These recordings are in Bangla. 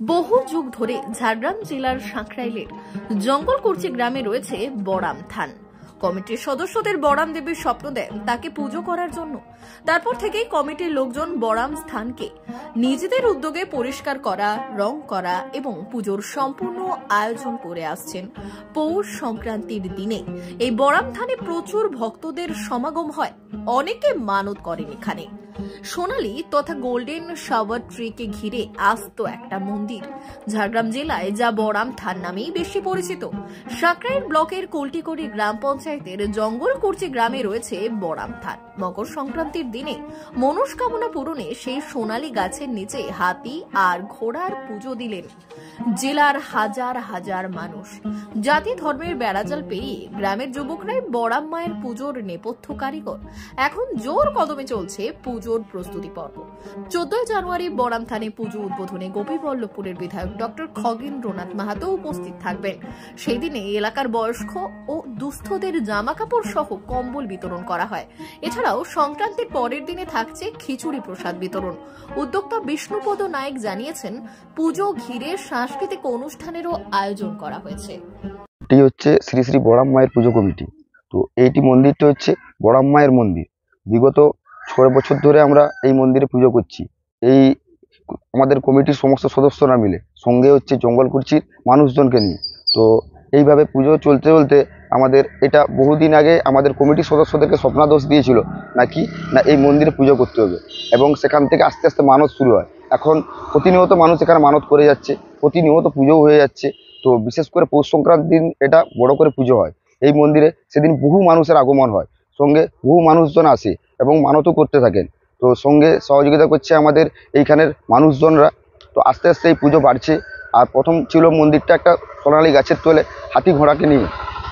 বহু যুগ ধরে ঝাড়গ্রাম জেলার সাঁকরাইলের জঙ্গলকুরচি গ্রামে রয়েছে বড়াম থান। কমিটির সদস্যদের বড়াম দেবীর স্বপ্ন দেন তাকে পুজো করার জন্য। তারপর থেকেই কমিটির লোকজন বড়াম স্থানকে নিজেদের উদ্যোগে পরিষ্কার করা, রং করা এবং পুজোর সম্পূর্ণ আয়োজন করে আসছেন। পৌষ সংক্রান্তির দিনে এই বড়াম থানে প্রচুর ভক্তদের সমাগম হয়। অনেকে মানত করেন এখানে। সোনালী তথা গোল্ডেন শাওয়ার ট্রিকে ঘিরে আস্ত একটা মন্দির। ঝাড়গ্রাম জেলায় যা বড়াম থান নামেই বেশি পরিচিত। সাঁকরাইল ব্লকের কল্টিকড়ি গ্রাম পঞ্চায়েতের জঙ্গলকুরচি গ্রামে রয়েছে বড়াম থান। মকর সংক্রান্তির দিনে মনস্কামনা পূরণে সেই সোনালী গাছের নিচে হাতি আর ঘোড়ার পুজো দিলেন জেলার হাজার হাজার মানুষ। জাতি ধর্মের বেড়াজাল পেরিয়ে গ্রামের যুবকরাই বড়াম মায়ের পুজোর নেপথ্য কারিগর। এখন জোর কদমে চলছে পুজোর প্রস্তুতি পর্ব। 14 জানুয়ারি বড়াম থানে পুজো উদ্বোধনে গোপীবল্লভপুরের বিধায়ক ডক্টর খগেন্দ্রনাথ মাহাতো উপস্থিত থাকবেন। সেই দিনে এলাকার বয়স্ক ও দুস্থদের জামা কাপড় সহ কম্বল বিতরণ করা হয়। এছাড়াও সংক্রান্তির পরের দিনে থাকছে খিচুড়ি প্রসাদ বিতরণ। উদ্যোক্তা বিষ্ণুপদ নায়েক জানিয়েছেন, পুজো ঘিরে সাংস্কৃতিক অনুষ্ঠানেরও আয়োজন করা হয়েছে। এটি হচ্ছে শ্রী শ্রী বড়াম মায়ের পুজো কমিটি। তো এইটি মন্দিরটি হচ্ছে বড়াম মায়ের মন্দির। বিগত 6 বছর ধরে আমরা এই মন্দিরে পুজো করছি। এই আমাদের কমিটির সমস্ত সদস্যরা মিলে, সঙ্গে হচ্ছে জঙ্গলকুরচির মানুষজনকে নিয়ে। তো এইভাবে পুজো চলতে চলতে আমাদের এটা বহুদিন আগে আমাদের কমিটির সদস্যদেরকে স্বপ্নাদেশ দিয়েছিল নাকি না এই মন্দিরে পুজো করতে হবে, এবং সেখান থেকে আস্তে আস্তে মানত শুরু হয়। এখন প্রতিনিয়ত মানুষ এখানে মানত করে যাচ্ছে, প্রতিনিয়ত পুজোও হয়ে যাচ্ছে। তো বিশেষ করে পৌষ সংক্রান্তির দিন এটা বড় করে পুজো হয় এই মন্দিরে। সেদিন বহু মানুষের আগমন হয়, সঙ্গে বহু মানুষজন আসে এবং মানতও করতে থাকেন। তো সঙ্গে সহযোগিতা করছে আমাদের এইখানের মানুষজনরা। তো আস্তে আস্তে এই পুজো বাড়ছে। আর প্রথম ছিল মন্দিরটা একটা সোনালী গাছের তলে হাতি ঘোড়াকে নিয়ে।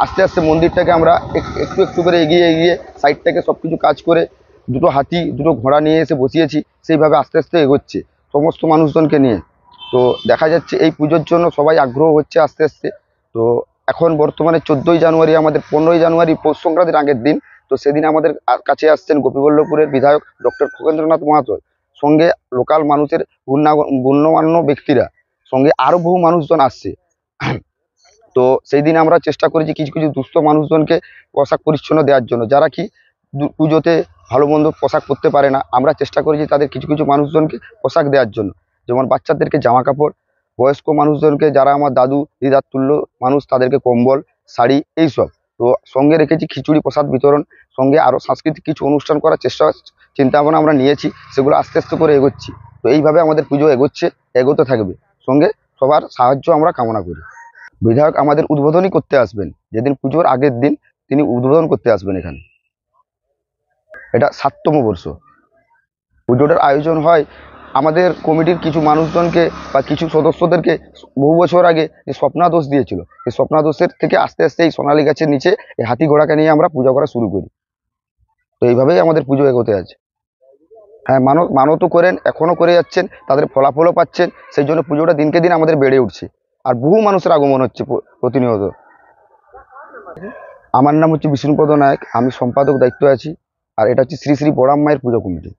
আস্তে আস্তে মন্দিরটাকে আমরা একটু একটু করে এগিয়ে এগিয়ে সাইডটাকে সব কিছু কাজ করে দুটো হাতি দুটো ঘোড়া নিয়ে এসে বসিয়েছি। সেইভাবে আস্তে আস্তে এগোচ্ছে সমস্ত মানুষজনকে নিয়ে। তো দেখা যাচ্ছে এই পুজোর জন্য সবাই আগ্রহ হচ্ছে আস্তে আস্তে। তো এখন বর্তমানে 14 জানুয়ারি, আমাদের 15 জানুয়ারি পৌষ সংক্রান্তির আগের দিন। তো সেদিন আমাদের কাছে আসছেন গোপীবল্লভপুরের বিধায়ক ডক্টর খগেন্দ্রনাথ মাহাতো, সঙ্গে লোকাল মানুষের গণ্যমান্য ব্যক্তিরা, সঙ্গে আরও বহু মানুষজন আসছে। তো সেই দিন আমরা চেষ্টা করেছি কিছু কিছু দুস্থ মানুষজনকে পোশাক পরিচ্ছন্ন দেওয়ার জন্য, যারা কি পুজোতে ভালো মন্দ পোশাক পরতে পারে না। আমরা চেষ্টা করেছি তাদের কিছু কিছু মানুষজনকে পোশাক দেওয়ার জন্য, যেমন বাচ্চাদেরকে জামা কাপড়, বয়স্ক মানুষজনকে যারা আমার দাদু দিদার তুল্য মানুষ তাদেরকে কম্বল, শাড়ি এইসব। তো সঙ্গে রেখেছি খিচুড়ি প্রসাদ বিতরণ, সঙ্গে আরও সাংস্কৃতিক কিছু অনুষ্ঠান করার চিন্তা ভাবনা আমরা নিয়েছি। সেগুলো আস্তে আস্তে করে এগোচ্ছি। তো এইভাবে আমাদের পুজো এগোচ্ছে, এগোতে থাকবে। সঙ্গে সবার সাহায্য আমরা কামনা করি। বিধায়ক আমাদের উদ্বোধনই করতে আসবেন, যেদিন পুজোর আগের দিন তিনি উদ্বোধন করতে আসবেন এখানে। এটা 7তম বর্ষ পুজোটার আয়োজন হয়। আমাদের কমিটির কিছু মানুষজনকে বা কিছু সদস্যদেরকে বহু বছর আগে যে স্বপ্নাদেশ দিয়েছিল, এই স্বপ্নাদেশের থেকে আস্তে আস্তে এই সোনালী গাছের নিচে এই হাতি ঘোড়াকে নিয়ে আমরা পূজা করা শুরু করি। তো এইভাবেই আমাদের পুজো এগোতে আছে। হ্যাঁ, মানতও করেন, এখনও করে যাচ্ছেন, তাদের ফলাফলও পাচ্ছেন। সেই জন্য পুজোটা দিনকে দিন আমাদের বেড়ে উঠছে, আর বহু মানুষের আগমন হচ্ছে প্রতিনিয়ত। আমার নাম হচ্ছে বিষ্ণুপদ নায়েক, আমি সম্পাদক দায়িত্ব আছি। আর এটা হচ্ছে শ্রী শ্রী বড়াম মায়ের পুজো কমিটি।